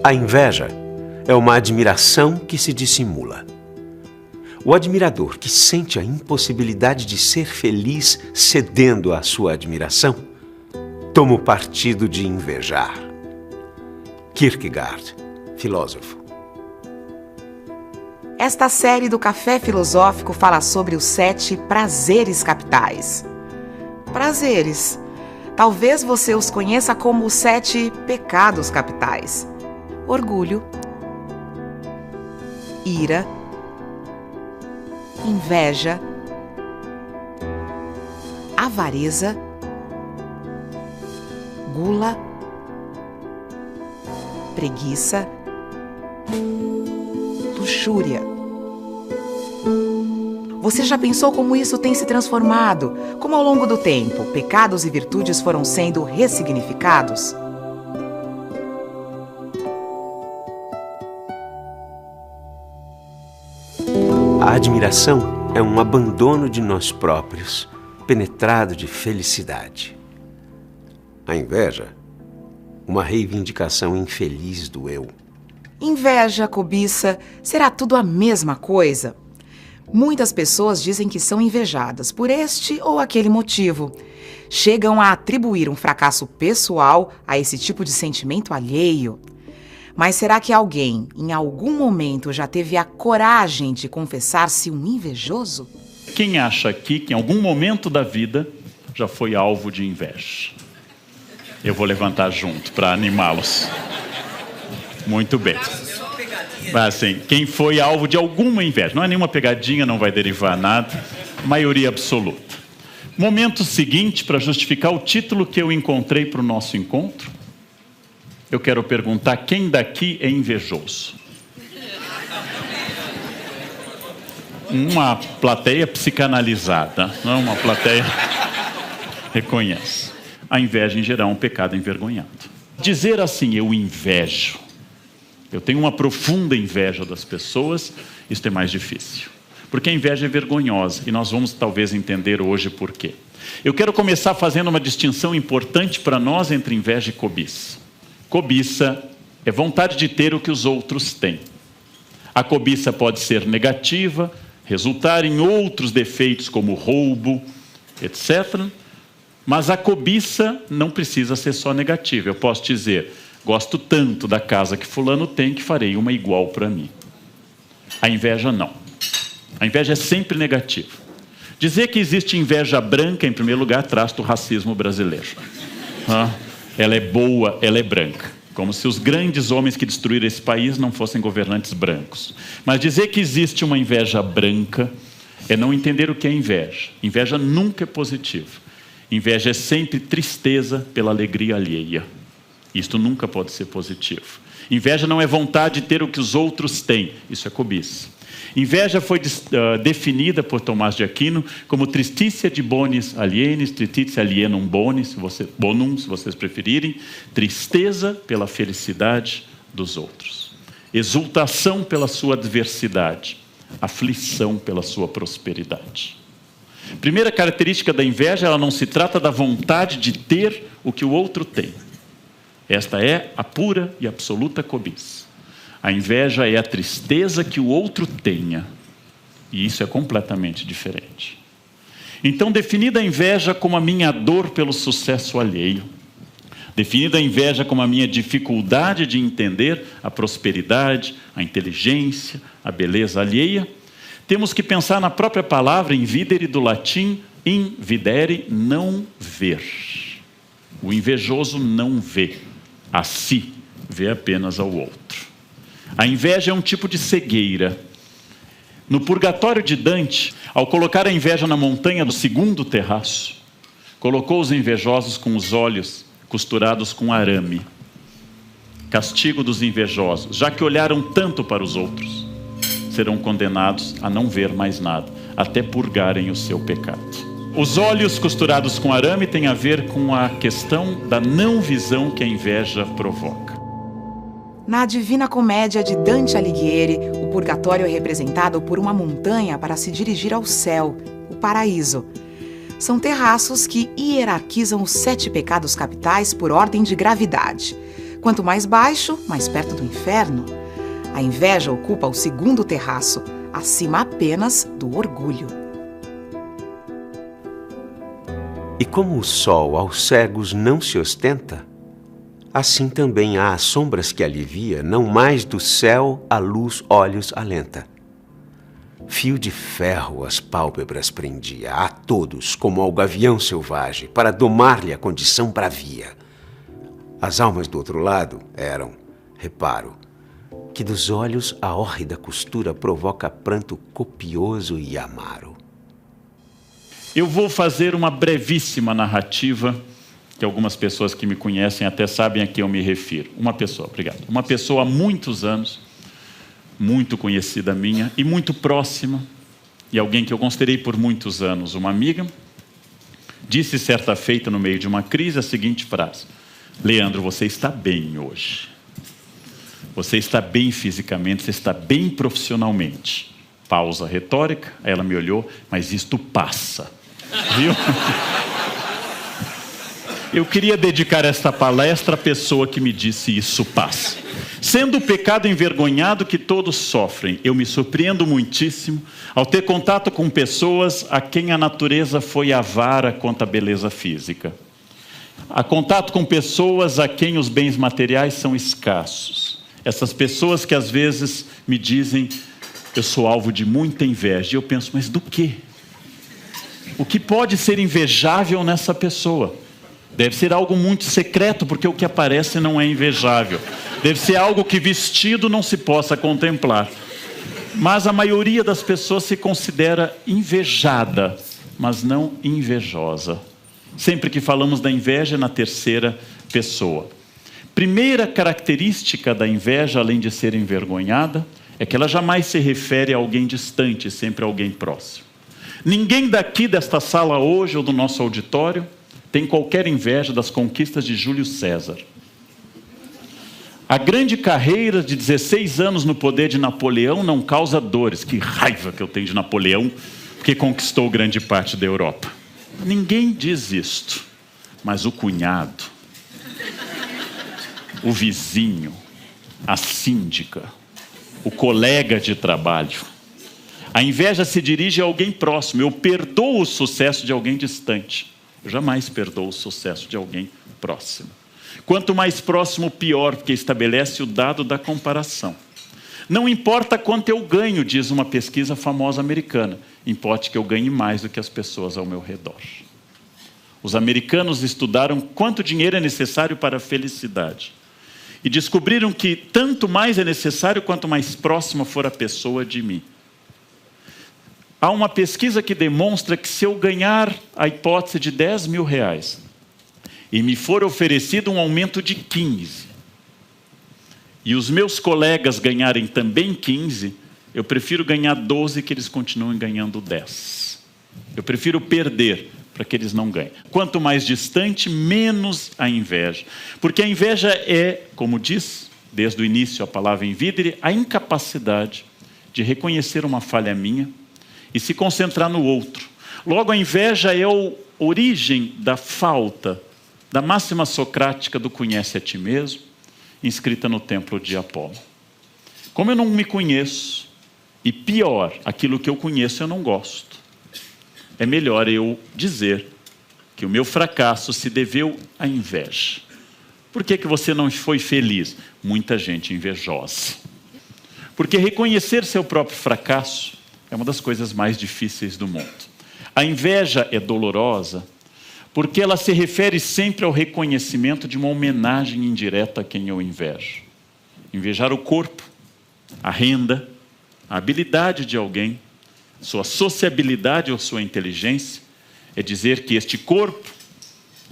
A inveja é uma admiração que se dissimula. O admirador que sente a impossibilidade de ser feliz cedendo à sua admiração, toma o partido de invejar. Kierkegaard, filósofo. Esta série do Café Filosófico fala sobre os 7 prazeres capitais. Prazeres. Talvez você os conheça como os 7 pecados capitais. Orgulho, ira, inveja, avareza, gula, preguiça, luxúria. Você já pensou como isso tem se transformado? Como ao longo do tempo, pecados e virtudes foram sendo ressignificados? A admiração é um abandono de nós próprios, penetrado de felicidade. A inveja, uma reivindicação infeliz do eu. Inveja, cobiça, será tudo a mesma coisa? Muitas pessoas dizem que são invejadas por este ou aquele motivo. Chegam a atribuir um fracasso pessoal a esse tipo de sentimento alheio. Mas será que alguém, em algum momento, já teve a coragem de confessar-se um invejoso? Quem acha aqui que em algum momento da vida já foi alvo de inveja? Eu vou levantar junto para animá-los. Muito bem. Mas assim, quem foi alvo de alguma inveja, não é nenhuma pegadinha, não vai derivar nada, maioria absoluta. Momento seguinte, para justificar o título que eu encontrei para o nosso encontro, eu quero perguntar quem daqui é invejoso? Uma plateia psicanalizada, não é uma plateia reconhece. A inveja em geral é um pecado envergonhado. Dizer assim, eu invejo, eu tenho uma profunda inveja das pessoas, isso é mais difícil. Porque a inveja é vergonhosa e nós vamos talvez entender hoje por quê. Eu quero começar fazendo uma distinção importante para nós entre inveja e cobiça. Cobiça é vontade de ter o que os outros têm. A cobiça pode ser negativa, resultar em outros defeitos como roubo, etc. Mas a cobiça não precisa ser só negativa. Eu posso dizer, gosto tanto da casa que fulano tem que farei uma igual para mim. A inveja não. A inveja é sempre negativa. Dizer que existe inveja branca, em primeiro lugar, traz do racismo brasileiro. Ela é boa, ela é branca. Como se os grandes homens que destruíram esse país não fossem governantes brancos. Mas dizer que existe uma inveja branca é não entender o que é inveja. Inveja nunca é positiva. Inveja é sempre tristeza pela alegria alheia. Isto nunca pode ser positivo. Inveja não é vontade de ter o que os outros têm. Isso é cobiça. Inveja foi definida por Tomás de Aquino como tristitia de bonis alienis, tristitia alienum bonis, bonum, se vocês preferirem, tristeza pela felicidade dos outros, exultação pela sua adversidade, aflição pela sua prosperidade. Primeira característica da inveja, ela não se trata da vontade de ter o que o outro tem. Esta é a pura e absoluta cobiça. A inveja é a tristeza que o outro tenha. E isso é completamente diferente. Então, definida a inveja como a minha dor pelo sucesso alheio, definida a inveja como a minha dificuldade de entender a prosperidade, a inteligência, a beleza alheia, temos que pensar na própria palavra invidere do latim invidere, não ver. O invejoso não vê a si, vê apenas ao outro. A inveja é um tipo de cegueira. No Purgatório de Dante, ao colocar a inveja na montanha do segundo terraço, colocou os invejosos com os olhos costurados com arame. Castigo dos invejosos, já que olharam tanto para os outros, serão condenados a não ver mais nada, até purgarem o seu pecado. Os olhos costurados com arame têm a ver com a questão da não visão que a inveja provoca. Na Divina Comédia de Dante Alighieri, o purgatório é representado por uma montanha para se dirigir ao céu, o paraíso. São terraços que hierarquizam os 7 pecados capitais por ordem de gravidade. Quanto mais baixo, mais perto do inferno. A inveja ocupa o segundo terraço, acima apenas do orgulho. E como o sol aos cegos não se ostenta, assim também há sombras que alivia, não mais do céu a luz olhos alenta. Fio de ferro as pálpebras prendia a todos como ao gavião selvagem, para domar-lhe a condição bravia. As almas do outro lado eram, reparo, que dos olhos a hórrida costura provoca pranto copioso e amaro. Eu vou fazer uma brevíssima narrativa, que algumas pessoas que me conhecem até sabem a que eu me refiro. Uma pessoa, obrigado. Uma pessoa há muitos anos, muito conhecida minha e muito próxima, e alguém que eu considerei por muitos anos uma amiga, disse certa feita no meio de uma crise a seguinte frase: Leandro, você está bem hoje. Você está bem fisicamente, você está bem profissionalmente. Pausa retórica, ela me olhou, mas isto passa. Viu? Eu queria dedicar esta palestra à pessoa que me disse isso passa. Sendo o pecado envergonhado que todos sofrem, eu me surpreendo muitíssimo ao ter contato com pessoas a quem a natureza foi avara quanto à beleza física. A contato com pessoas a quem os bens materiais são escassos. Essas pessoas que às vezes me dizem, eu sou alvo de muita inveja. E eu penso, mas do quê? O que pode ser invejável nessa pessoa? Deve ser algo muito secreto, porque o que aparece não é invejável. Deve ser algo que vestido não se possa contemplar. Mas a maioria das pessoas se considera invejada, mas não invejosa. Sempre que falamos da inveja, é na terceira pessoa. Primeira característica da inveja, além de ser envergonhada, é que ela jamais se refere a alguém distante, sempre a alguém próximo. Ninguém daqui desta sala hoje ou do nosso auditório tem qualquer inveja das conquistas de Júlio César. A grande carreira de 16 anos no poder de Napoleão não causa dores. Que raiva que eu tenho de Napoleão, porque conquistou grande parte da Europa. Ninguém diz isto, mas o cunhado, o vizinho, a síndica, o colega de trabalho. A inveja se dirige a alguém próximo. Eu perdoo o sucesso de alguém distante. Eu jamais perdoo o sucesso de alguém próximo. Quanto mais próximo, pior, porque estabelece o dado da comparação. Não importa quanto eu ganho, diz uma pesquisa famosa americana. Importa que eu ganhe mais do que as pessoas ao meu redor. Os americanos estudaram quanto dinheiro é necessário para a felicidade. E descobriram que tanto mais é necessário quanto mais próxima for a pessoa de mim. Há uma pesquisa que demonstra que se eu ganhar a hipótese de R$10.000 e me for oferecido um aumento de 15, e os meus colegas ganharem também 15, eu prefiro ganhar 12 que eles continuem ganhando 10. Eu prefiro perder para que eles não ganhem. Quanto mais distante, menos a inveja. Porque a inveja é, como diz desde o início a palavra invidere, a incapacidade de reconhecer uma falha minha e se concentrar no outro. Logo, a inveja é a origem da falta da máxima socrática do conhece a ti mesmo, inscrita no templo de Apolo. Como eu não me conheço, e pior, aquilo que eu conheço eu não gosto, é melhor eu dizer que o meu fracasso se deveu à inveja. Por que você não foi feliz? Muita gente invejosa. Porque reconhecer seu próprio fracasso é uma das coisas mais difíceis do mundo. A inveja é dolorosa porque ela se refere sempre ao reconhecimento de uma homenagem indireta a quem eu invejo. Invejar o corpo, a renda, a habilidade de alguém, sua sociabilidade ou sua inteligência, é dizer que este corpo,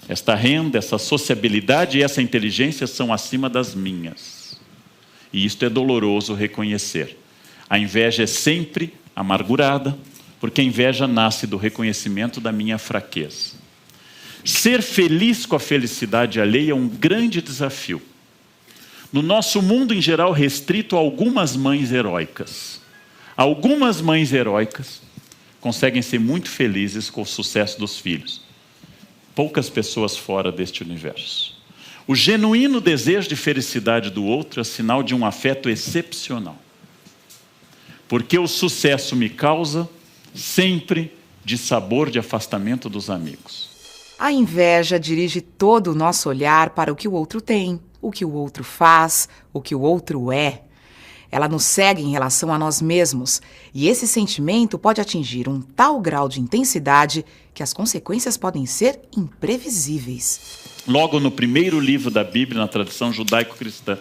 esta renda, essa sociabilidade e essa inteligência são acima das minhas. E isto é doloroso reconhecer. A inveja é sempre amargurada, porque a inveja nasce do reconhecimento da minha fraqueza. Ser feliz com a felicidade alheia é um grande desafio. No nosso mundo, em geral, restrito a algumas mães heróicas. Algumas mães heróicas conseguem ser muito felizes com o sucesso dos filhos. Poucas pessoas fora deste universo. O genuíno desejo de felicidade do outro é sinal de um afeto excepcional. Porque o sucesso me causa sempre dissabor de afastamento dos amigos. A inveja dirige todo o nosso olhar para o que o outro tem, o que o outro faz, o que o outro é. Ela nos segue em relação a nós mesmos, e esse sentimento pode atingir um tal grau de intensidade que as consequências podem ser imprevisíveis. Logo no primeiro livro da Bíblia, na tradição judaico-cristã,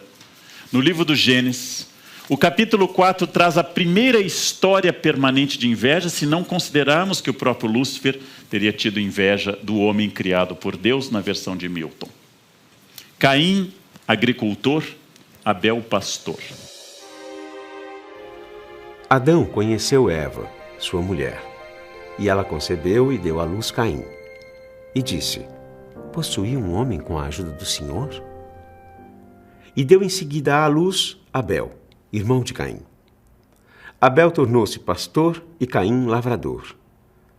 no livro do Gênesis, o capítulo 4 traz a primeira história permanente de inveja, se não considerarmos que o próprio Lúcifer teria tido inveja do homem criado por Deus, na versão de Milton. Caim, agricultor, Abel, pastor. Adão conheceu Eva, sua mulher, e ela concebeu e deu à luz Caim. E disse: possuí um homem com a ajuda do Senhor? E deu em seguida à luz Abel, irmão de Caim. Abel tornou-se pastor e Caim lavrador.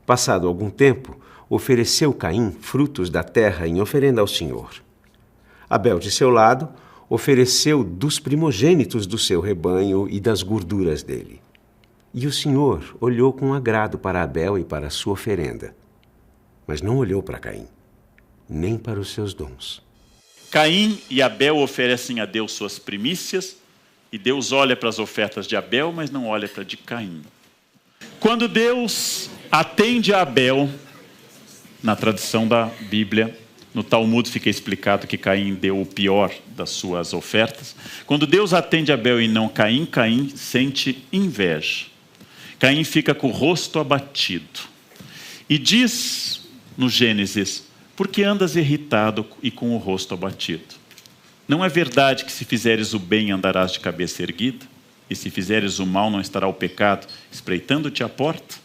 Passado algum tempo, ofereceu Caim frutos da terra em oferenda ao Senhor. Abel, de seu lado, ofereceu dos primogênitos do seu rebanho e das gorduras dele. E o Senhor olhou com agrado para Abel e para a sua oferenda, mas não olhou para Caim, nem para os seus dons. Caim e Abel oferecem a Deus suas primícias, e Deus olha para as ofertas de Abel, mas não olha para a de Caim. Quando Deus atende a Abel, na tradição da Bíblia, no Talmud fica explicado que Caim deu o pior das suas ofertas. Quando Deus atende a Abel e não Caim, Caim sente inveja. Caim fica com o rosto abatido. E diz no Gênesis: por que andas irritado e com o rosto abatido? Não é verdade que se fizeres o bem andarás de cabeça erguida? E se fizeres o mal não estará o pecado espreitando-te à porta?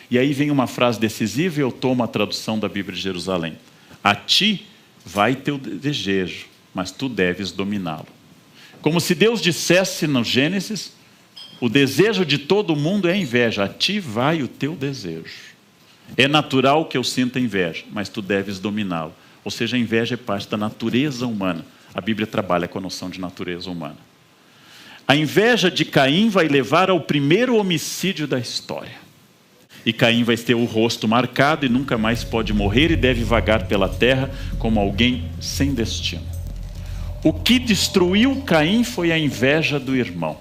E aí vem uma frase decisiva e eu tomo a tradução da Bíblia de Jerusalém. A ti vai teu desejo, mas tu deves dominá-lo. Como se Deus dissesse no Gênesis: o desejo de todo mundo é inveja, a ti vai o teu desejo. É natural que eu sinta inveja, mas tu deves dominá-lo. Ou seja, a inveja é parte da natureza humana. A Bíblia trabalha com a noção de natureza humana. A inveja de Caim vai levar ao primeiro homicídio da história. E Caim vai ter o rosto marcado e nunca mais pode morrer e deve vagar pela terra como alguém sem destino. O que destruiu Caim foi a inveja do irmão.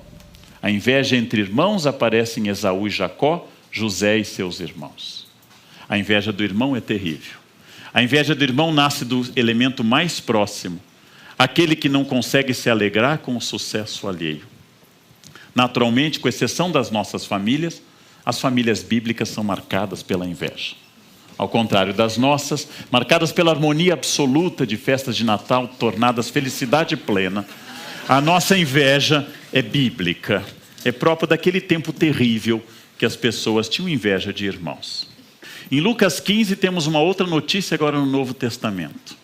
A inveja entre irmãos aparece em Esaú e Jacó, José e seus irmãos. A inveja do irmão é terrível. A inveja do irmão nasce do elemento mais próximo, aquele que não consegue se alegrar com o sucesso alheio. Naturalmente, com exceção das nossas famílias, as famílias bíblicas são marcadas pela inveja. Ao contrário das nossas, marcadas pela harmonia absoluta de festas de Natal, tornadas felicidade plena, a nossa inveja é bíblica. É própria daquele tempo terrível que as pessoas tinham inveja de irmãos. Em Lucas 15 temos uma outra notícia agora no Novo Testamento.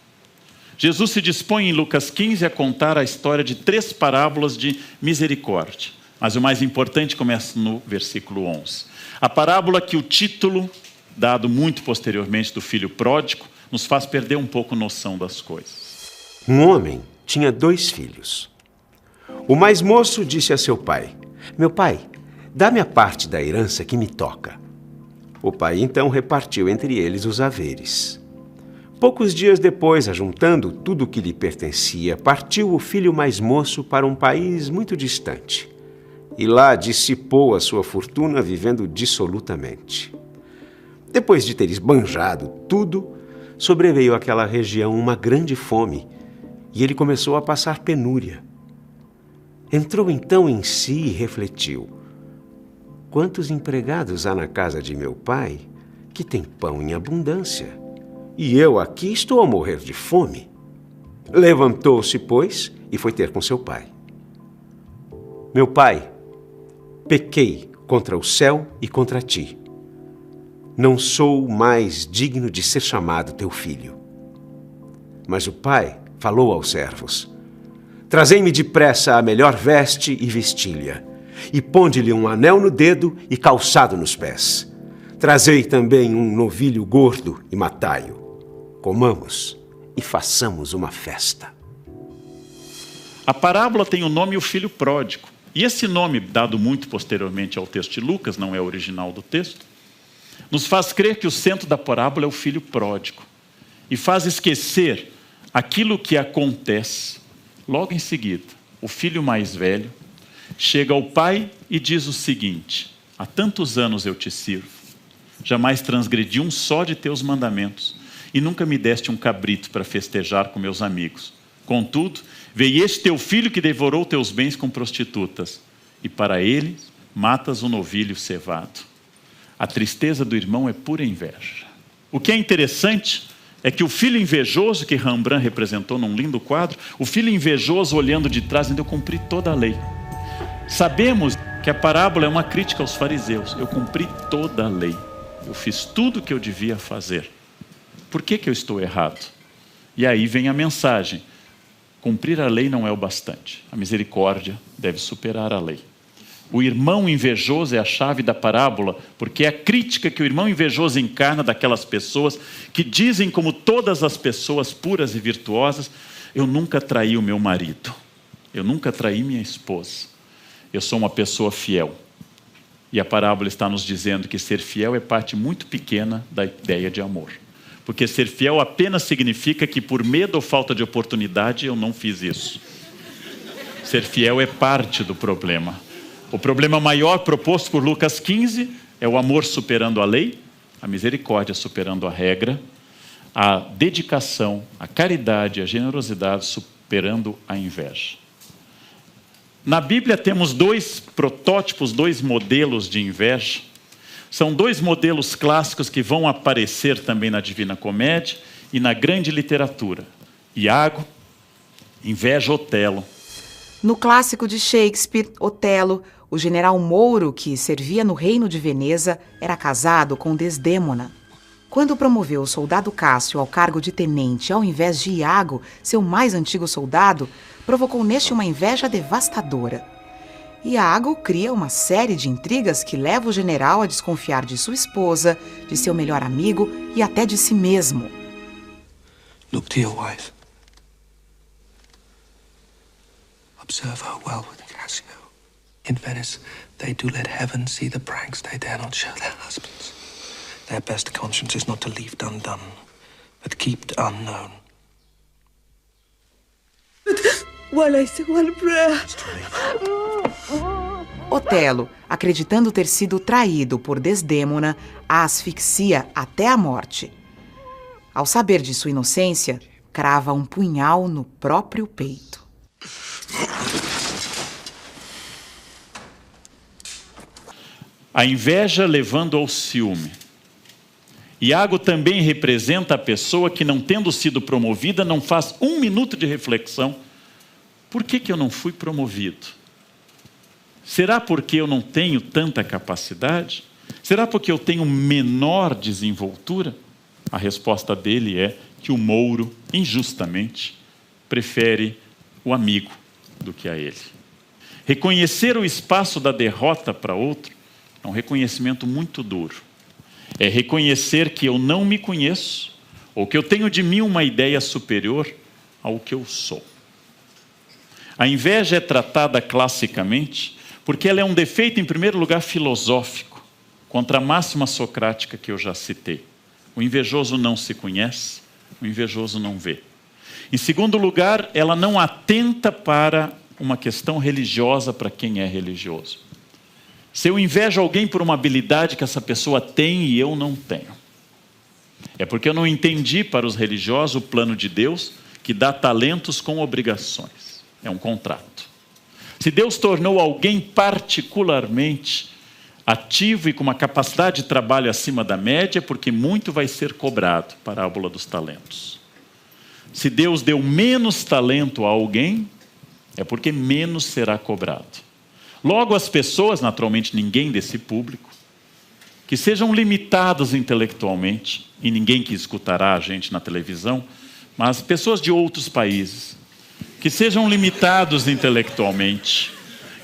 Jesus se dispõe em Lucas 15 a contar a história de 3 parábolas de misericórdia. Mas o mais importante começa no versículo 11. A parábola que o título, dado muito posteriormente do filho pródigo, nos faz perder um pouco a noção das coisas. Um homem tinha 2 filhos. O mais moço disse a seu pai: meu pai, dá-me a parte da herança que me toca. O pai então repartiu entre eles os haveres. Poucos dias depois, ajuntando tudo o que lhe pertencia, partiu o filho mais moço para um país muito distante. E lá dissipou a sua fortuna vivendo dissolutamente. Depois de ter esbanjado tudo, sobreveio àquela região uma grande fome, e ele começou a passar penúria. Entrou então em si e refletiu: quantos empregados há na casa de meu pai que tem pão em abundância? E eu aqui estou a morrer de fome. Levantou-se, pois, e foi ter com seu pai. Meu pai, pequei contra o céu e contra ti. Não sou mais digno de ser chamado teu filho. Mas o pai falou aos servos: trazei-me depressa a melhor veste e vestilha, e ponde-lhe um anel no dedo e calçado nos pés. Trazei também um novilho gordo e matai-o. Comamos e façamos uma festa. A parábola tem o nome o filho pródigo. E esse nome, dado muito posteriormente ao texto de Lucas, não é original do texto, nos faz crer que o centro da parábola é o filho pródigo. E faz esquecer aquilo que acontece logo em seguida. O filho mais velho chega ao pai e diz o seguinte: há tantos anos eu te sirvo, jamais transgredi um só de teus mandamentos, e nunca me deste um cabrito para festejar com meus amigos. Contudo, veio este teu filho que devorou teus bens com prostitutas, e para ele matas um novilho cevado. A tristeza do irmão é pura inveja. O que é interessante é que o filho invejoso que Rembrandt representou num lindo quadro, o filho invejoso olhando de trás, dizendo: eu cumpri toda a lei. Sabemos que a parábola é uma crítica aos fariseus. Eu cumpri toda a lei. Eu fiz tudo o que eu devia fazer. Por que eu estou errado? E aí vem a mensagem. Cumprir a lei não é o bastante. A misericórdia deve superar a lei. O irmão invejoso é a chave da parábola, porque é a crítica que o irmão invejoso encarna daquelas pessoas que dizem, como todas as pessoas puras e virtuosas: eu nunca traí o meu marido, eu nunca traí minha esposa, eu sou uma pessoa fiel. E a parábola está nos dizendo que ser fiel é parte muito pequena da ideia de amor. Porque ser fiel apenas significa que por medo ou falta de oportunidade eu não fiz isso. Ser fiel é parte do problema. O problema maior proposto por Lucas 15 é o amor superando a lei, a misericórdia superando a regra, a dedicação, a caridade, a generosidade superando a inveja. Na Bíblia temos dois protótipos, dois modelos de inveja. São dois modelos clássicos que vão aparecer também na Divina Comédia e na grande literatura. Iago, inveja Otelo. No clássico de Shakespeare, Otelo, o general mouro que servia no reino de Veneza era casado com Desdémona. Quando promoveu o soldado Cássio ao cargo de tenente ao invés de Iago, seu mais antigo soldado, provocou neste uma inveja devastadora. Iago cria uma série de intrigas que leva o general a desconfiar de sua esposa, de seu melhor amigo e até de si mesmo. Look to your wife. Observe her well with Cassio. In Venice, they do let heaven see the pranks they dare not show their husbands. Their best conscience is not to leave undone, but keep unknown. While I say one prayer. Otelo, acreditando ter sido traído por Desdémona, a asfixia até a morte. Ao saber de sua inocência, crava um punhal no próprio peito. A inveja levando ao ciúme. Iago também representa a pessoa que, não tendo sido promovida, não faz um minuto de reflexão. Por que eu não fui promovido? Será porque eu não tenho tanta capacidade? Será porque eu tenho menor desenvoltura? A resposta dele é que o mouro, injustamente, prefere o amigo do que a ele. Reconhecer o espaço da derrota para outro é um reconhecimento muito duro. É reconhecer que eu não me conheço, ou que eu tenho de mim uma ideia superior ao que eu sou. A inveja é tratada classicamente porque ela é um defeito, em primeiro lugar, filosófico, contra a máxima socrática que eu já citei. O invejoso não se conhece, o invejoso não vê. Em segundo lugar, ela não atenta para uma questão religiosa para quem é religioso. Se eu invejo alguém por uma habilidade que essa pessoa tem e eu não tenho, é porque eu não entendi para os religiosos o plano de Deus que dá talentos com obrigações. É um contrato. Se Deus tornou alguém particularmente ativo e com uma capacidade de trabalho acima da média, é porque muito vai ser cobrado, parábola dos talentos. Se Deus deu menos talento a alguém, é porque menos será cobrado. Logo, as pessoas, naturalmente ninguém desse público, que sejam limitados intelectualmente, e ninguém que escutará a gente na televisão, mas pessoas de outros países, que sejam limitados intelectualmente,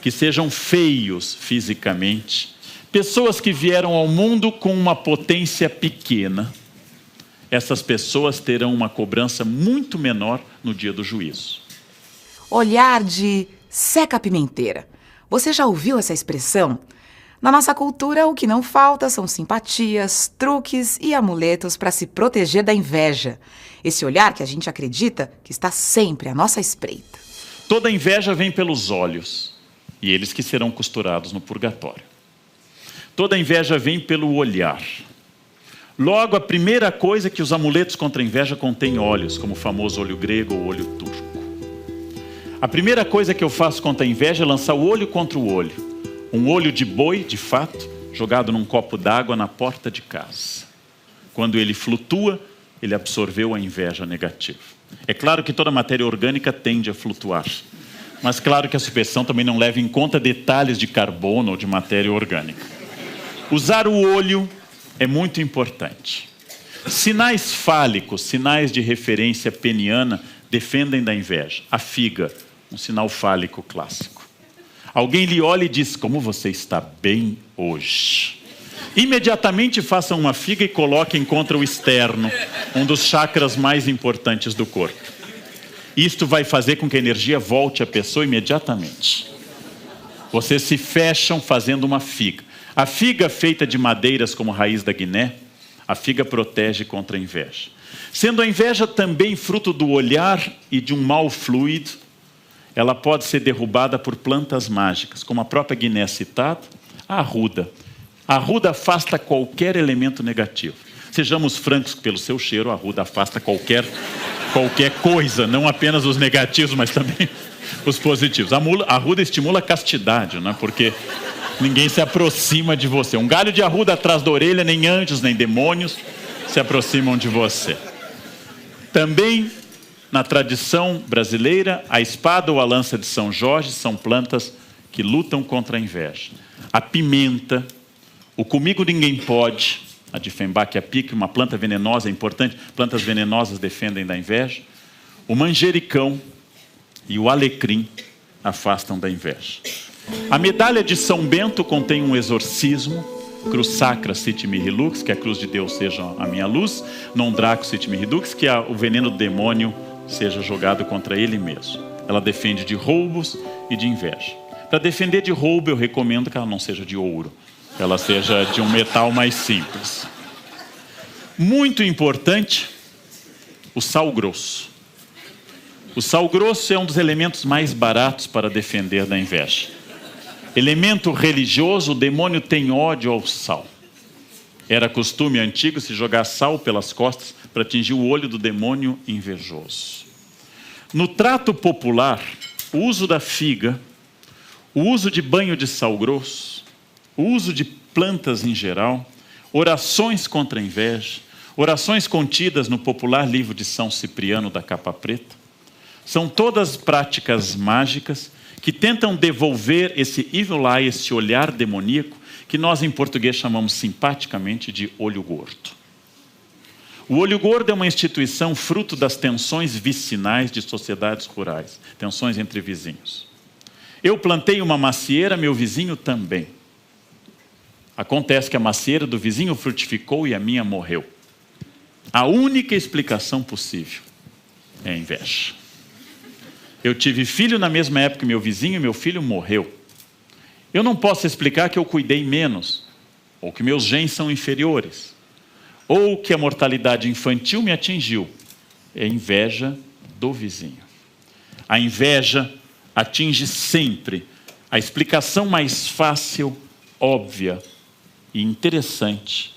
que sejam feios fisicamente, pessoas que vieram ao mundo com uma potência pequena, essas pessoas terão uma cobrança muito menor no dia do juízo. olhar de seca-pimenteira. Você já ouviu essa expressão? Na nossa cultura, o que não falta são simpatias, truques e amuletos para se proteger da inveja. Esse olhar que a gente acredita que está sempre à nossa espreita. Toda inveja vem pelos olhos, e eles que serão costurados no purgatório. Toda inveja vem pelo olhar. Logo, a primeira coisa é que os amuletos contra a inveja contêm olhos, como o famoso olho grego ou olho turco. A primeira coisa que eu faço contra a inveja é lançar o olho contra o olho. Um olho de boi, de fato, jogado num copo d'água na porta de casa. Quando ele flutua, ele absorveu a inveja negativa. É claro que toda matéria orgânica tende a flutuar. Mas claro que a superstição também não leva em conta detalhes de carbono ou de matéria orgânica. Usar o olho é muito importante. Sinais fálicos, sinais de referência peniana, defendem da inveja. A figa, um sinal fálico clássico. Alguém lhe olha e diz: como você está bem hoje. Imediatamente façam uma figa e coloquem contra o externo, um dos chakras mais importantes do corpo. Isto vai fazer com que a energia volte à pessoa imediatamente. Vocês se fecham fazendo uma figa. A figa feita de madeiras como raiz da Guiné, a figa protege contra a inveja. Sendo a inveja também fruto do olhar e de um mau fluido, ela pode ser derrubada por plantas mágicas, como a própria Guiné citada, a arruda. A arruda afasta qualquer elemento negativo. Sejamos francos, pelo seu cheiro, a arruda afasta qualquer coisa, não apenas os negativos, mas também os positivos. A arruda estimula a castidade, né? Porque ninguém se aproxima de você. Um galho de arruda atrás da orelha, nem anjos, nem demônios se aproximam de você. Também, na tradição brasileira, a espada ou a lança de São Jorge são plantas que lutam contra a inveja. A pimenta, o comigo ninguém pode, a Dieffenbach pique, uma planta venenosa, é importante, plantas venenosas defendem da inveja. O manjericão e o alecrim afastam da inveja. A medalha de São Bento contém um exorcismo, cruz sacra sit mihi lux, que a cruz de Deus seja a minha luz, non draco sit mihi dux, que o veneno do demônio seja jogado contra ele mesmo. Ela defende de roubos e de inveja. Para defender de roubo, eu recomendo que ela não seja de ouro, que ela seja de um metal mais simples. Muito importante, o sal grosso. O sal grosso é um dos elementos mais baratos para defender da inveja. Elemento religioso, o demônio tem ódio ao sal. Era costume antigo se jogar sal pelas costas para atingir o olho do demônio invejoso. No trato popular, o uso da figa, o uso de banho de sal grosso, o uso de plantas em geral, orações contra a inveja, orações contidas no popular livro de São Cipriano da Capa Preta, são todas práticas mágicas que tentam devolver esse evil eye, esse olhar demoníaco, que nós em português chamamos simpaticamente de olho gordo. O olho gordo é uma instituição fruto das tensões vicinais de sociedades rurais, tensões entre vizinhos. Eu plantei uma macieira, meu vizinho também. Acontece que a macieira do vizinho frutificou e a minha morreu. A única explicação possível é a inveja. Eu tive filho na mesma época que meu vizinho e meu filho morreu. Eu não posso explicar que eu cuidei menos, ou que meus genes são inferiores, ou que a mortalidade infantil me atingiu. É a inveja do vizinho. A inveja atinge sempre a explicação mais fácil, óbvia e interessante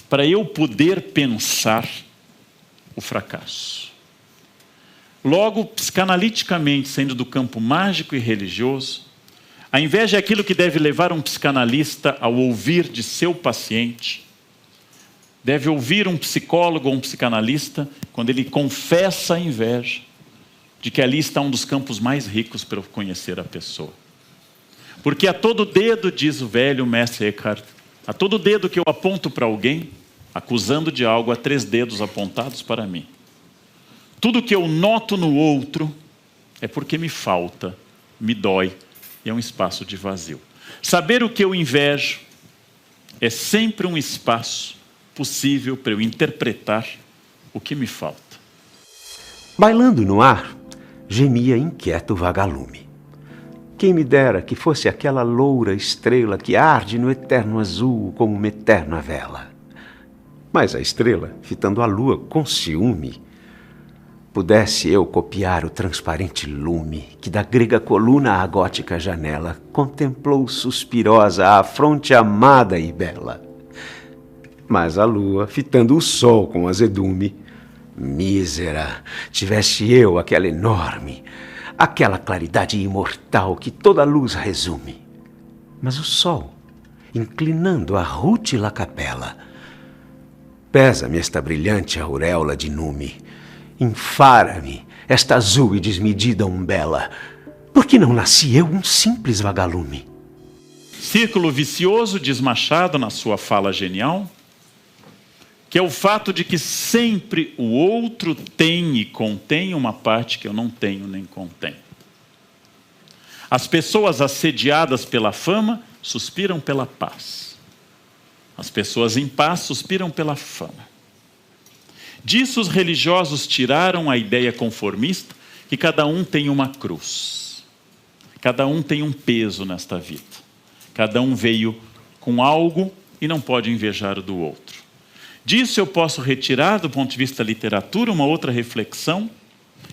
para eu poder pensar o fracasso. Logo, psicanaliticamente, saindo do campo mágico e religioso, a inveja é aquilo que deve levar um psicanalista ao ouvir de seu paciente, deve ouvir um psicólogo ou um psicanalista quando ele confessa a inveja, de que ali está um dos campos mais ricos para eu conhecer a pessoa. Porque a todo dedo, diz o velho mestre Eckhart, a todo dedo que eu aponto para alguém, acusando de algo, há 3 dedos apontados para mim. Tudo que eu noto no outro é porque me falta, me dói, e é um espaço de vazio. Saber o que eu invejo é sempre um espaço possível para eu interpretar o que me falta. Bailando no ar, gemia inquieto o vagalume. Quem me dera que fosse aquela loura estrela que arde no eterno azul como uma eterna vela. Mas a estrela, fitando a lua com ciúme, pudesse eu copiar o transparente lume que da grega coluna à gótica janela contemplou suspirosa a fronte amada e bela. Mas a lua, fitando o sol com azedume, mísera, tivesse eu aquela enorme, aquela claridade imortal que toda luz resume. Mas o sol, inclinando a rútila capela, pesa-me esta brilhante auréola de nume, enfara-me esta azul e desmedida umbela. Por que não nasci eu um simples vagalume? Círculo vicioso, diz Machado na sua fala genial, que é o fato de que sempre o outro tem e contém uma parte que eu não tenho nem contenho. As pessoas assediadas pela fama suspiram pela paz. As pessoas em paz suspiram pela fama. Disso os religiosos tiraram a ideia conformista que cada um tem uma cruz. Cada um tem um peso nesta vida. Cada um veio com algo e não pode invejar o do outro. Disso eu posso retirar, do ponto de vista da literatura, uma outra reflexão,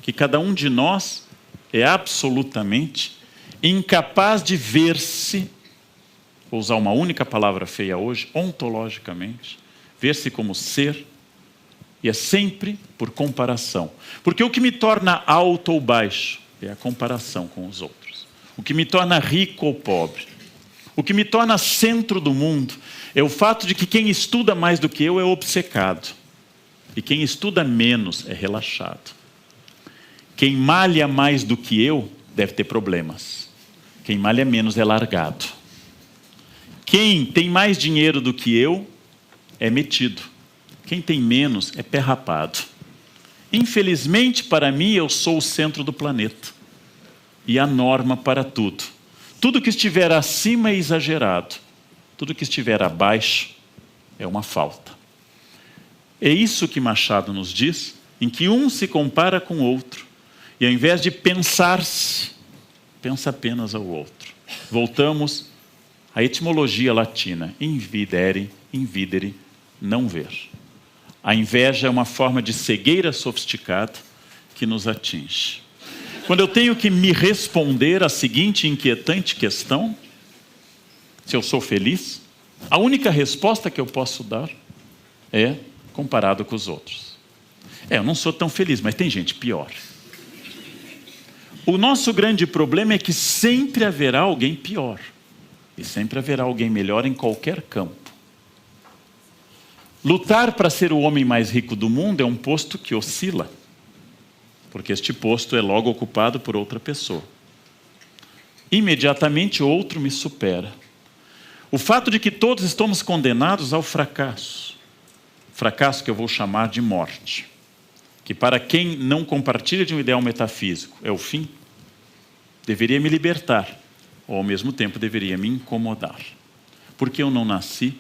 que cada um de nós é absolutamente incapaz de ver-se, vou usar uma única palavra feia hoje, ontologicamente, ver-se como ser, e é sempre por comparação. Porque o que me torna alto ou baixo é a comparação com os outros. O que me torna rico ou pobre, o que me torna centro do mundo, é o fato de que quem estuda mais do que eu é obcecado. E quem estuda menos é relaxado. Quem malha mais do que eu deve ter problemas. Quem malha menos é largado. Quem tem mais dinheiro do que eu é metido. Quem tem menos é pé rapado. Infelizmente, para mim, eu sou o centro do planeta. E a norma para tudo. Tudo que estiver acima é exagerado. Tudo que estiver abaixo é uma falta. É isso que Machado nos diz, em que um se compara com o outro. E ao invés de pensar-se, pensa apenas ao outro. Voltamos à etimologia latina. Invidere, invidere, não ver. A inveja é uma forma de cegueira sofisticada que nos atinge. Quando eu tenho que me responder à seguinte inquietante questão, se eu sou feliz, a única resposta que eu posso dar é comparado com os outros. Eu não sou tão feliz, mas tem gente pior. O nosso grande problema é que sempre haverá alguém pior. E sempre haverá alguém melhor em qualquer campo. Lutar para ser o homem mais rico do mundo é um posto que oscila. Porque este posto é logo ocupado por outra pessoa. Imediatamente outro me supera. O fato de que todos estamos condenados ao fracasso. Fracasso que eu vou chamar de morte. Que para quem não compartilha de um ideal metafísico é o fim, deveria me libertar, ou ao mesmo tempo deveria me incomodar. Porque eu não nasci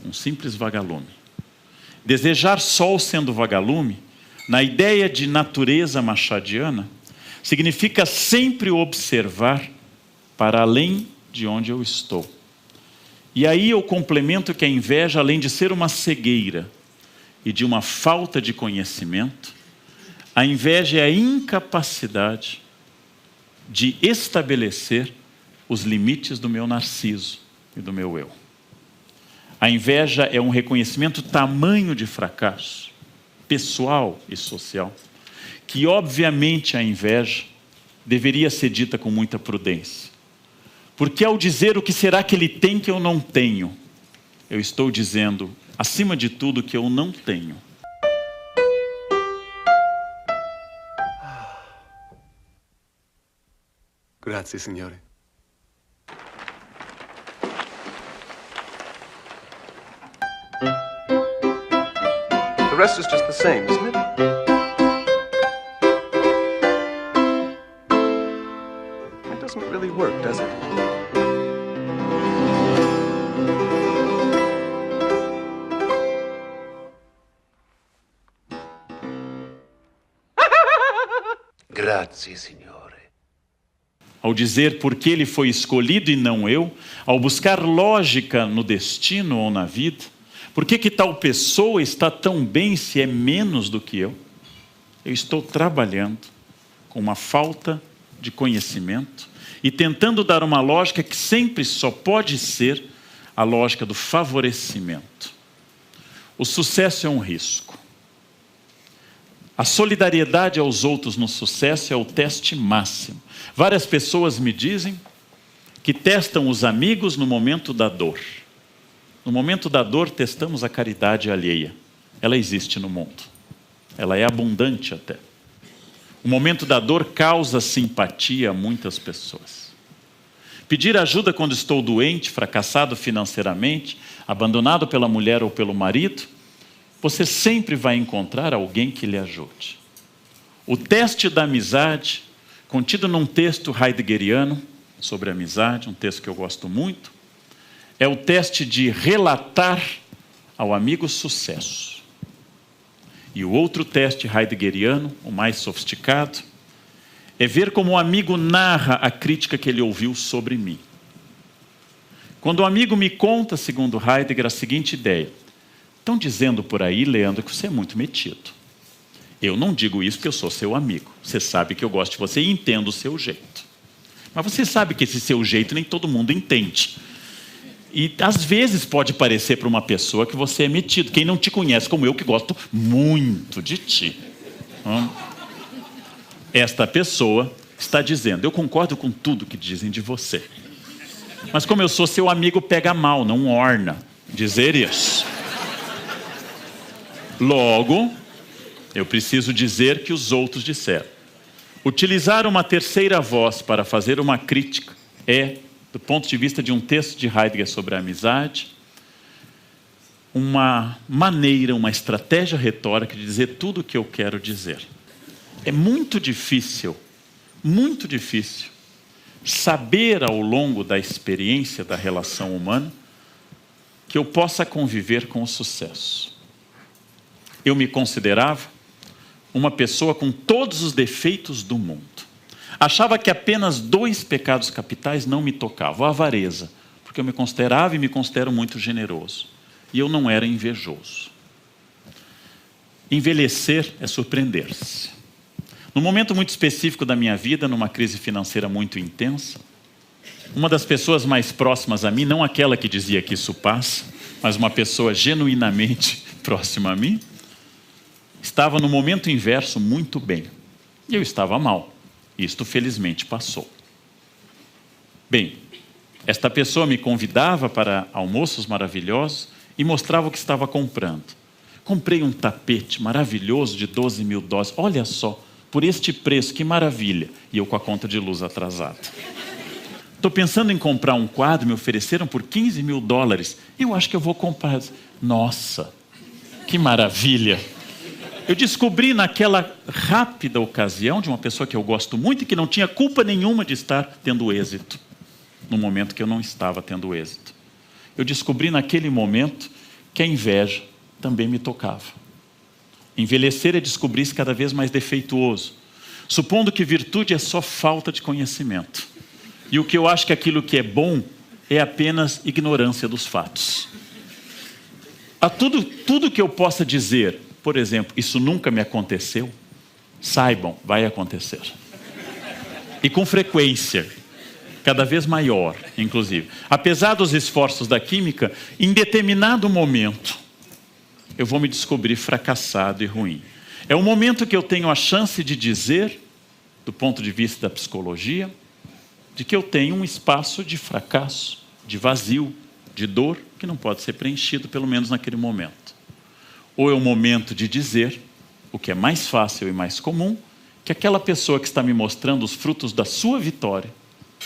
um simples vagalume. Desejar sol sendo vagalume, na ideia de natureza machadiana, significa sempre observar para além de onde eu estou. E aí eu complemento que a inveja, além de ser uma cegueira e de uma falta de conhecimento, a inveja é a incapacidade de estabelecer os limites do meu narciso e do meu eu. A inveja é um reconhecimento tamanho de fracasso, pessoal e social, que obviamente a inveja deveria ser dita com muita prudência. Porque ao dizer o que será que ele tem que eu não tenho, eu estou dizendo, acima de tudo, que eu não tenho. Grazie, signore. The rest is just the same, isn't it? It doesn't really work, does it? Grazie. Grazie, Signore. Ao dizer por que ele foi escolhido e não eu, ao buscar lógica no destino ou na vida, por que tal pessoa está tão bem se é menos do que eu? Eu estou trabalhando com uma falta de conhecimento e tentando dar uma lógica que sempre só pode ser a lógica do favorecimento. O sucesso é um risco. A solidariedade aos outros no sucesso é o teste máximo. Várias pessoas me dizem que testam os amigos no momento da dor. No momento da dor, testamos a caridade alheia. Ela existe no mundo. Ela é abundante até. O momento da dor causa simpatia a muitas pessoas. Pedir ajuda quando estou doente, fracassado financeiramente, abandonado pela mulher ou pelo marido, você sempre vai encontrar alguém que lhe ajude. O teste da amizade, contido num texto heideggeriano sobre amizade, um texto que eu gosto muito, é o teste de relatar ao amigo sucesso. E o outro teste heideggeriano, o mais sofisticado, é ver como o amigo narra a crítica que ele ouviu sobre mim. Quando o amigo me conta, segundo Heidegger, a seguinte ideia: estão dizendo por aí, Leandro, que você é muito metido. Eu não digo isso porque eu sou seu amigo. Você sabe que eu gosto de você e entendo o seu jeito. Mas você sabe que esse seu jeito nem todo mundo entende. E às vezes pode parecer para uma pessoa que você é metido. Quem não te conhece como eu, que gosto muito de ti. Esta pessoa está dizendo: eu concordo com tudo que dizem de você. Mas como eu sou seu amigo, pega mal, não orna dizer isso. Logo, eu preciso dizer que os outros disseram. Utilizar uma terceira voz para fazer uma crítica é, do ponto de vista de um texto de Heidegger sobre a amizade, uma maneira, uma estratégia retórica de dizer tudo o que eu quero dizer. É muito difícil saber ao longo da experiência da relação humana que eu possa conviver com o sucesso. Eu me considerava uma pessoa com todos os defeitos do mundo. Achava que apenas 2 pecados capitais não me tocavam: a avareza, porque eu me considerava e me considero muito generoso. E eu não era invejoso. Envelhecer é surpreender-se. Num momento muito específico da minha vida, numa crise financeira muito intensa, uma das pessoas mais próximas a mim, não aquela que dizia que isso passa, mas uma pessoa genuinamente próxima a mim, estava no momento inverso muito bem. E eu estava mal. Isto felizmente passou. Bem, esta pessoa me convidava para almoços maravilhosos e mostrava o que estava comprando. Comprei um tapete maravilhoso de 12 mil dólares. Olha só, por este preço, que maravilha. E eu com a conta de luz atrasada. Estou pensando em comprar um quadro, me ofereceram por 15 mil dólares. Eu acho que eu vou comprar. Nossa, que maravilha. Eu descobri naquela rápida ocasião de uma pessoa que eu gosto muito e que não tinha culpa nenhuma de estar tendo êxito, no momento que eu não estava tendo êxito. Eu descobri naquele momento que a inveja também me tocava. Envelhecer é descobrir-se cada vez mais defeituoso, supondo que virtude é só falta de conhecimento. E o que eu acho que aquilo que é bom é apenas ignorância dos fatos. A tudo que eu possa dizer, por exemplo, isso nunca me aconteceu, saibam, vai acontecer. E com frequência, cada vez maior, inclusive. Apesar dos esforços da química, em determinado momento, eu vou me descobrir fracassado e ruim. É o momento que eu tenho a chance de dizer, do ponto de vista da psicologia, de que eu tenho um espaço de fracasso, de vazio, de dor, que não pode ser preenchido, pelo menos naquele momento. Ou é o momento de dizer, o que é mais fácil e mais comum, que aquela pessoa que está me mostrando os frutos da sua vitória,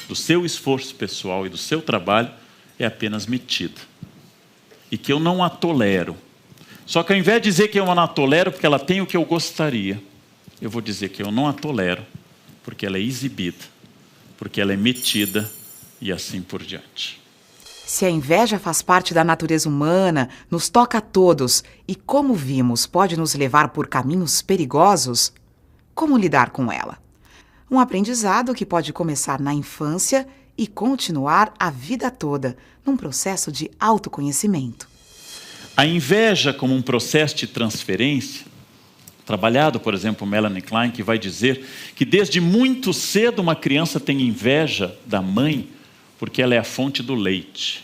do seu esforço pessoal e do seu trabalho, é apenas metida. E que eu não a tolero. Só que ao invés de dizer que eu não a tolero porque ela tem o que eu gostaria, eu vou dizer que eu não a tolero porque ela é exibida, porque ela é metida e assim por diante. Se a inveja faz parte da natureza humana, nos toca a todos e, como vimos, pode nos levar por caminhos perigosos, como lidar com ela? Um aprendizado que pode começar na infância e continuar a vida toda, num processo de autoconhecimento. A inveja como um processo de transferência, trabalhado, por exemplo, Melanie Klein, que vai dizer que desde muito cedo uma criança tem inveja da mãe porque ela é a fonte do leite.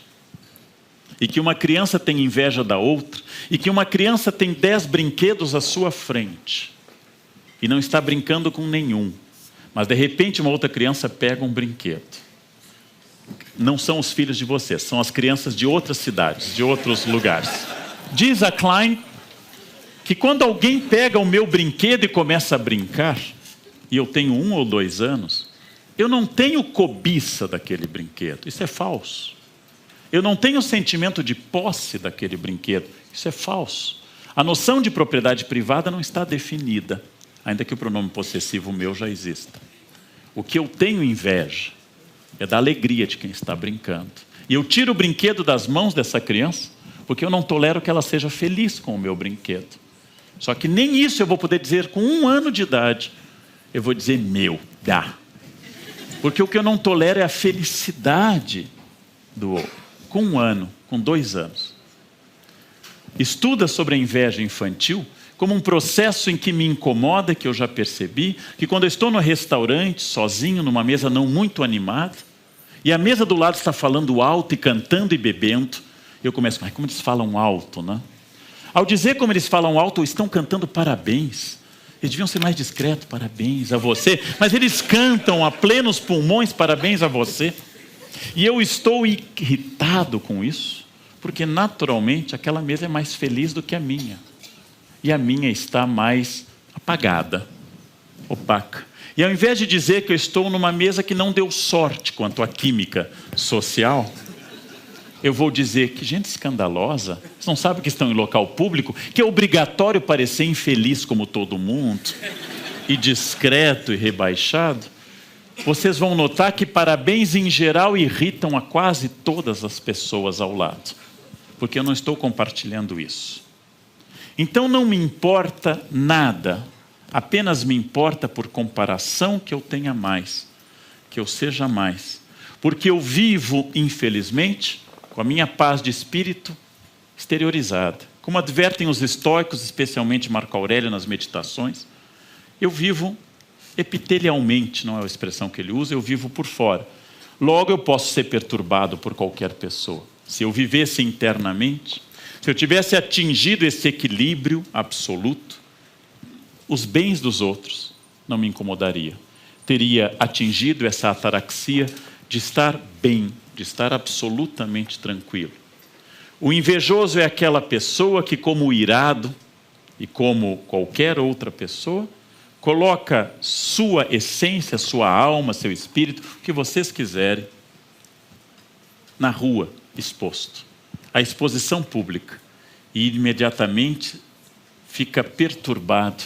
E que uma criança tem inveja da outra, e que uma criança tem 10 brinquedos à sua frente e não está brincando com nenhum. Mas de repente uma outra criança pega um brinquedo. Não são os filhos de vocês, são as crianças de outras cidades, de outros lugares. Diz a Klein que quando alguém pega o meu brinquedo e começa a brincar, e eu tenho 1 ou 2 anos, eu não tenho cobiça daquele brinquedo. Isso é falso. Eu não tenho sentimento de posse daquele brinquedo. Isso é falso. A noção de propriedade privada não está definida, ainda que o pronome possessivo meu já exista. O que eu tenho inveja é da alegria de quem está brincando. E eu tiro o brinquedo das mãos dessa criança, porque eu não tolero que ela seja feliz com o meu brinquedo. Só que nem isso eu vou poder dizer com 1 ano de idade. Eu vou dizer, meu, dá. Porque o que eu não tolero é a felicidade do outro. Com 1 ano, com 2 anos. Estuda sobre a inveja infantil como um processo em que me incomoda, que eu já percebi, que quando eu estou no restaurante, sozinho, numa mesa não muito animada, e a mesa do lado está falando alto e cantando e bebendo, eu começo, mas como eles falam alto, né? Ao dizer como eles falam alto, estão cantando parabéns. Eles deviam ser mais discretos, parabéns a você. Mas eles cantam a plenos pulmões, parabéns a você. E eu estou irritado com isso, porque naturalmente aquela mesa é mais feliz do que a minha. E a minha está mais apagada, opaca. E ao invés de dizer que eu estou numa mesa que não deu sorte quanto à química social, eu vou dizer que gente escandalosa, vocês não sabem que estão em local público, que é obrigatório parecer infeliz como todo mundo, e discreto e rebaixado. Vocês vão notar que parabéns em geral irritam a quase todas as pessoas ao lado, porque eu não estou compartilhando isso. Então não me importa nada, apenas me importa por comparação que eu tenha mais, que eu seja mais, porque eu vivo, infelizmente, com a minha paz de espírito exteriorizada. Como advertem os estoicos, especialmente Marco Aurélio nas meditações, eu vivo epitelialmente, não é a expressão que ele usa, eu vivo por fora. Logo eu posso ser perturbado por qualquer pessoa. Se eu vivesse internamente, se eu tivesse atingido esse equilíbrio absoluto, os bens dos outros não me incomodariam. Teria atingido essa ataraxia de estar bem, de estar absolutamente tranquilo. O invejoso é aquela pessoa que, como o irado e como qualquer outra pessoa, coloca sua essência, sua alma, seu espírito, o que vocês quiserem, na rua, exposto, à exposição pública, e imediatamente fica perturbado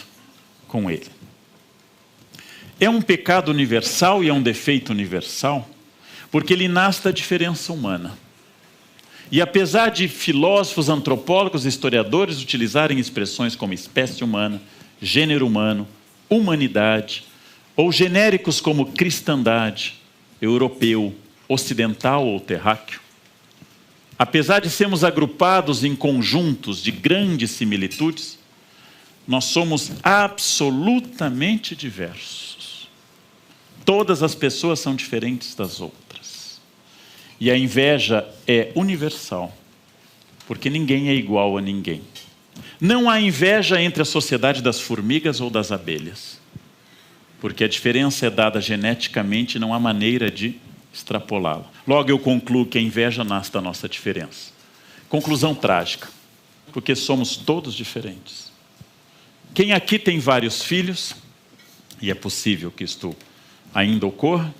com ele. É um pecado universal e é um defeito universal, porque ele nasce da diferença humana. E apesar de filósofos, antropólogos e historiadores utilizarem expressões como espécie humana, gênero humano, humanidade, ou genéricos como cristandade, europeu, ocidental ou terráqueo, apesar de sermos agrupados em conjuntos de grandes similitudes, nós somos absolutamente diversos. Todas as pessoas são diferentes das outras. E a inveja é universal, porque ninguém é igual a ninguém. Não há inveja entre a sociedade das formigas ou das abelhas, porque a diferença é dada geneticamente e não há maneira de extrapolá-la. Logo eu concluo que a inveja nasce da nossa diferença. Conclusão trágica, porque somos todos diferentes. Quem aqui tem vários filhos, e é possível que isto ainda ocorra,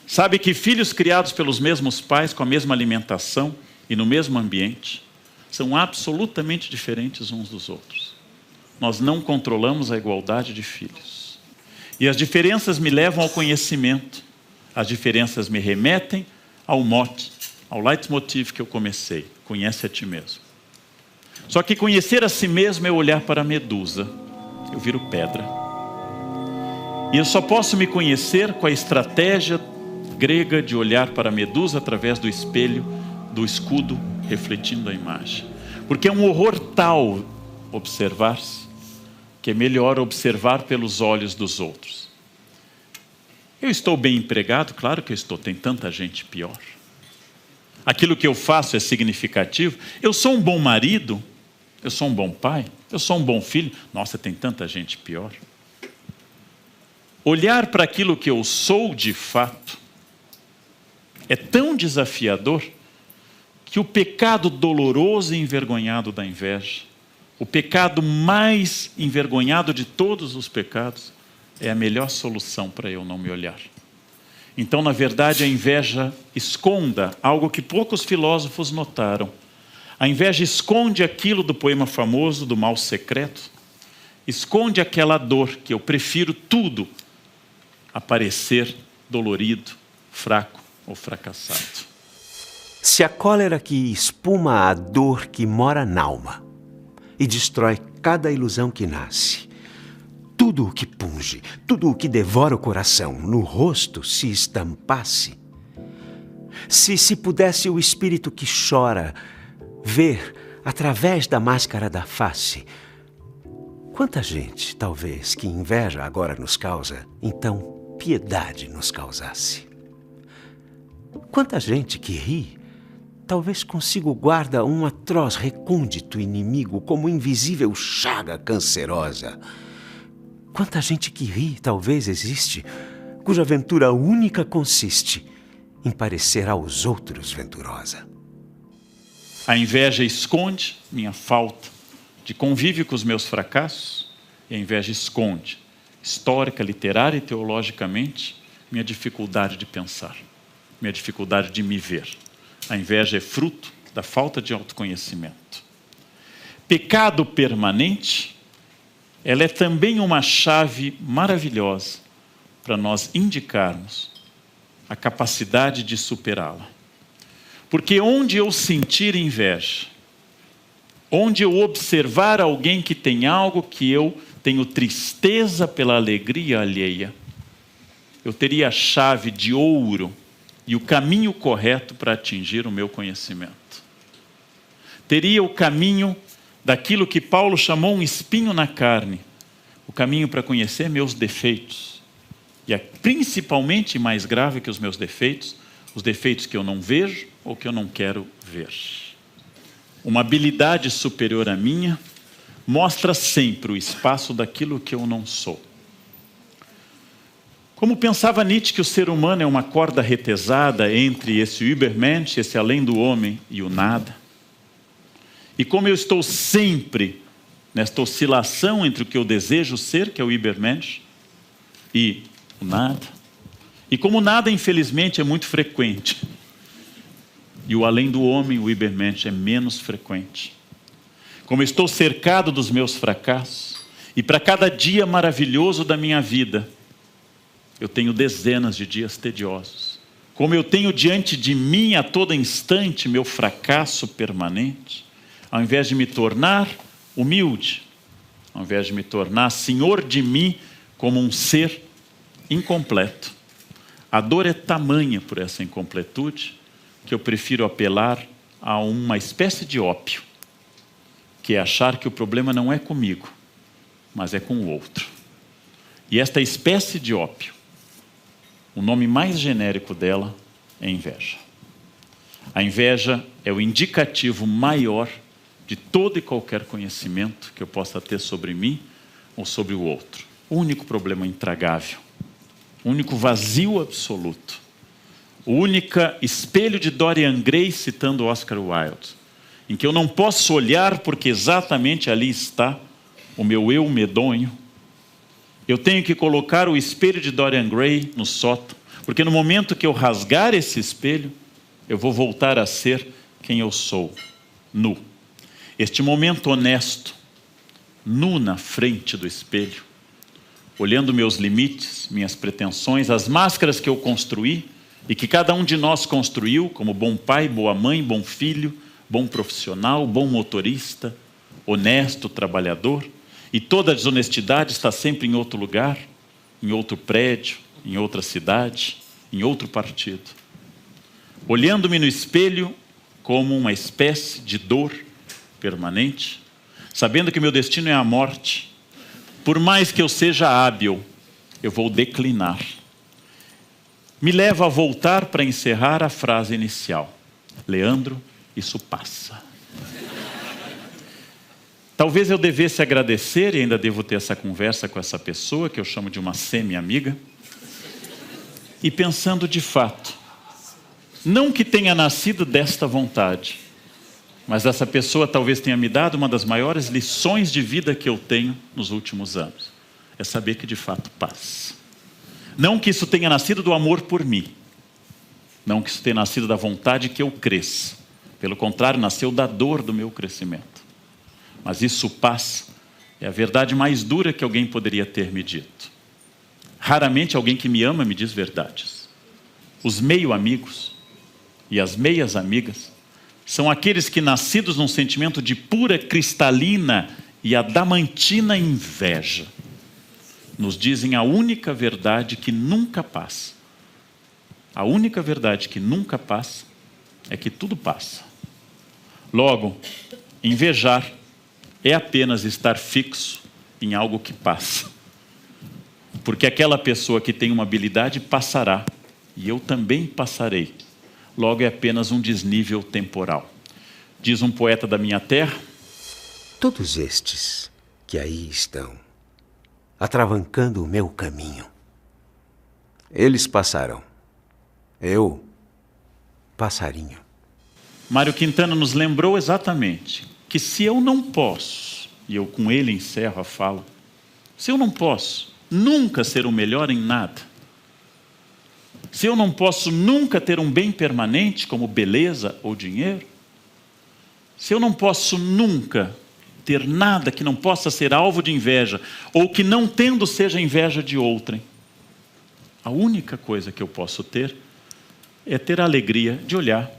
sabe que filhos criados pelos mesmos pais, com a mesma alimentação e no mesmo ambiente, são absolutamente diferentes uns dos outros. Nós não controlamos a igualdade de filhos. E as diferenças me levam ao conhecimento. As diferenças me remetem ao mote, ao leitmotiv que eu comecei. Conhece a ti mesmo. Só que conhecer a si mesmo é olhar para a medusa. Eu viro pedra. E eu só posso me conhecer com a estratégia grega de olhar para a medusa através do espelho, do escudo, refletindo a imagem. Porque é um horror tal observar-se, que é melhor observar pelos olhos dos outros. Eu estou bem empregado? Claro que eu estou, tem tanta gente pior. Aquilo que eu faço é significativo? Eu sou um bom marido? Eu sou um bom pai? Eu sou um bom filho? Nossa, tem tanta gente pior. Olhar para aquilo que eu sou de fato é tão desafiador que o pecado doloroso e envergonhado da inveja, o pecado mais envergonhado de todos os pecados, é a melhor solução para eu não me olhar. Então, na verdade, a inveja esconde algo que poucos filósofos notaram. A inveja esconde aquilo do poema famoso do mal secreto, esconde aquela dor que eu prefiro tudo a parecer dolorido, fraco ou fracassado. Se a cólera que espuma a dor que mora n'alma e destrói cada ilusão que nasce, tudo o que punge, tudo o que devora o coração, no rosto se estampasse, se pudesse o espírito que chora ver através da máscara da face, quanta gente, talvez, que inveja agora nos causa, então piedade nos causasse. Quanta gente que ri, talvez consigo guarda um atroz recôndito inimigo como invisível chaga cancerosa. Quanta gente que ri, talvez existe, cuja ventura única consiste em parecer aos outros venturosa. A inveja esconde minha falta de convívio com os meus fracassos, e a inveja esconde, histórica, literária e teologicamente, minha dificuldade de pensar, minha dificuldade de me ver. A inveja é fruto da falta de autoconhecimento. Pecado permanente, ela é também uma chave maravilhosa para nós indicarmos a capacidade de superá-la. Porque onde eu sentir inveja, onde eu observar alguém que tem algo que eu tenho tristeza pela alegria alheia, eu teria a chave de ouro e o caminho correto para atingir o meu conhecimento. Teria o caminho daquilo que Paulo chamou um espinho na carne, o caminho para conhecer meus defeitos. E é principalmente mais grave que os meus defeitos, os defeitos que eu não vejo ou que eu não quero ver. Uma habilidade superior à minha mostra sempre o espaço daquilo que eu não sou. Como pensava Nietzsche que o ser humano é uma corda retesada entre esse Übermensch, esse além do homem, e o nada. E como eu estou sempre nesta oscilação entre o que eu desejo ser, que é o Übermensch, e o nada. E como o nada, infelizmente, é muito frequente. E o além do homem, o Übermensch, é menos frequente. Como eu estou cercado dos meus fracassos, e para cada dia maravilhoso da minha vida, eu tenho dezenas de dias tediosos. Como eu tenho diante de mim a todo instante meu fracasso permanente, ao invés de me tornar humilde, ao invés de me tornar senhor de mim como um ser incompleto, a dor é tamanha por essa incompletude que eu prefiro apelar a uma espécie de ópio, que é achar que o problema não é comigo, mas é com o outro. E esta espécie de ópio, o nome mais genérico dela é inveja. A inveja é o indicativo maior de todo e qualquer conhecimento que eu possa ter sobre mim ou sobre o outro. O único problema intragável, o único vazio absoluto, o único espelho de Dorian Gray, citando Oscar Wilde, em que eu não posso olhar porque exatamente ali está o meu eu medonho. Eu tenho que colocar o espelho de Dorian Gray no sótão, porque no momento que eu rasgar esse espelho, eu vou voltar a ser quem eu sou, nu. Este momento honesto, nu na frente do espelho, olhando meus limites, minhas pretensões, as máscaras que eu construí e que cada um de nós construiu como bom pai, boa mãe, bom filho, bom profissional, bom motorista, honesto, trabalhador, e toda a desonestidade está sempre em outro lugar, em outro prédio, em outra cidade, em outro partido. Olhando-me no espelho como uma espécie de dor permanente, sabendo que meu destino é a morte, por mais que eu seja hábil, eu vou declinar. Me leva a voltar para encerrar a frase inicial. Leandro, isso passa. Talvez eu devesse agradecer, e ainda devo ter essa conversa com essa pessoa, que eu chamo de uma semi-amiga, e pensando de fato, não que tenha nascido desta vontade, mas essa pessoa talvez tenha me dado uma das maiores lições de vida que eu tenho nos últimos anos. É saber que de fato passa. Não que isso tenha nascido do amor por mim, não que isso tenha nascido da vontade que eu cresça. Pelo contrário, nasceu da dor do meu crescimento. Mas isso passa, é a verdade mais dura que alguém poderia ter me dito. Raramente alguém que me ama me diz verdades. Os meio-amigos e as meias-amigas são aqueles que, nascidos num sentimento de pura, cristalina e adamantina inveja, nos dizem a única verdade que nunca passa. A única verdade que nunca passa é que tudo passa. Logo, invejar é apenas estar fixo em algo que passa. Porque aquela pessoa que tem uma habilidade passará, e eu também passarei. Logo é apenas um desnível temporal. Diz um poeta da minha terra: todos estes que aí estão, atravancando o meu caminho, eles passarão. Eu, passarinho. Mário Quintana nos lembrou exatamente que se eu não posso, e eu com ele encerro a fala, se eu não posso nunca ser o melhor em nada, se eu não posso nunca ter um bem permanente como beleza ou dinheiro, se eu não posso nunca ter nada que não possa ser alvo de inveja, ou que não tendo seja inveja de outrem, a única coisa que eu posso ter é ter a alegria de olhar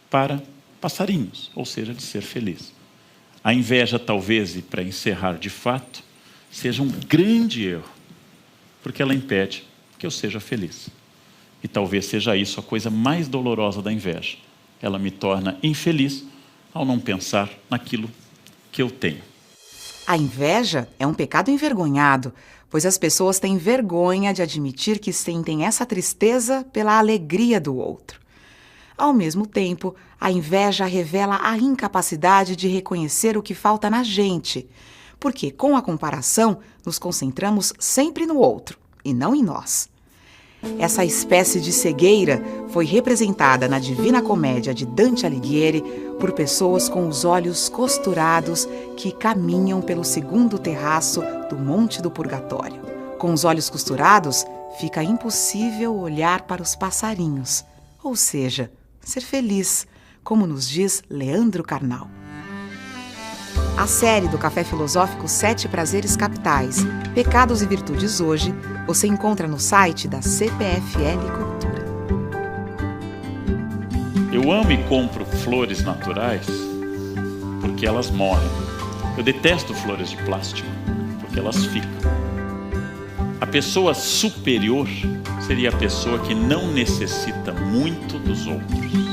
para passarinhos, ou seja, de ser feliz. A inveja, talvez, e para encerrar de fato, seja um grande erro, porque ela impede que eu seja feliz. E talvez seja isso a coisa mais dolorosa da inveja. Ela me torna infeliz ao não pensar naquilo que eu tenho. A inveja é um pecado envergonhado, pois as pessoas têm vergonha de admitir que sentem essa tristeza pela alegria do outro. Ao mesmo tempo, a inveja revela a incapacidade de reconhecer o que falta na gente, porque, com a comparação, nos concentramos sempre no outro, e não em nós. Essa espécie de cegueira foi representada na Divina Comédia de Dante Alighieri por pessoas com os olhos costurados que caminham pelo segundo terraço do Monte do Purgatório. Com os olhos costurados, fica impossível olhar para os passarinhos, ou seja, ser feliz, como nos diz Leandro Carnal. A série do Café Filosófico 7 Prazeres Capitais, Pecados e Virtudes Hoje, você encontra no site da CPFL Cultura. Eu amo e compro flores naturais porque elas morrem. Eu detesto flores de plástico porque elas ficam. A pessoa superior seria a pessoa que não necessita muito dos outros.